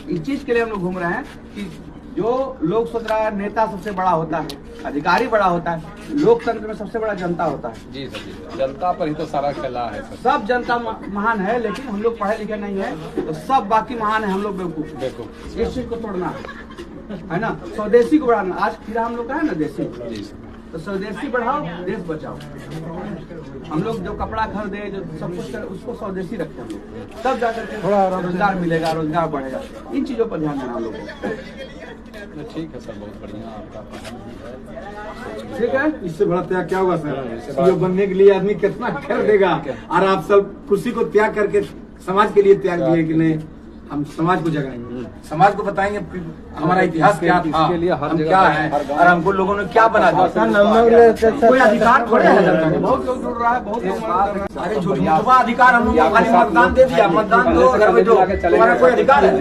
इस चीज के लिए हम लोग घूम रहे हैं कि जो लोग सोच रहा है नेता सबसे बड़ा होता है, अधिकारी बड़ा होता है, लोकतंत्र में सबसे बड़ा जनता होता है। जी सर, जी जनता पर ही तो सारा खेला है सर। सब जनता महान है, लेकिन हम लोग पढ़े लिखे नहीं है तो सब बाकी महान है, हम लोग बेवकूफ। इस चीज को तोड़ना है ना, स्वदेशी को बढ़ाना। आज खीरा हम लोग का है ना देसी, तो स्वदेशी बढ़ाओ, देश बचाओ। हम लोग जो कपड़ा खरीदे, जो सब कुछ करे, उसको स्वदेशी रखते हैं हम लोग, तब जाकर के थोड़ा रोजगार मिलेगा, रोजगार बढ़ेगा। इन चीजों पर ध्यान देना हम लोग को। ठीक है सर, बहुत बढ़िया आपका। ठीक है, इससे बड़ा त्याग क्या होगा सर? सीएम बनने के लिए आदमी कितना कर देगा, और आप सब कुर्सी को त्याग करके समाज के लिए त्याग दिए कि नहीं हम समाज को जगाएंगे, समाज को बताएंगे हमारा इतिहास क्या था, हम क्या है, और हमको लोगों ने क्या बना दिया। कोई अधिकार थोड़े है, बहुत लोग जुड़ रहा है, बहुत लोग। अरे जो अधिकार हम लोग को खाली मतदान दे दिया, मतदान दो, अगर तुम्हारा कोई अधिकार है।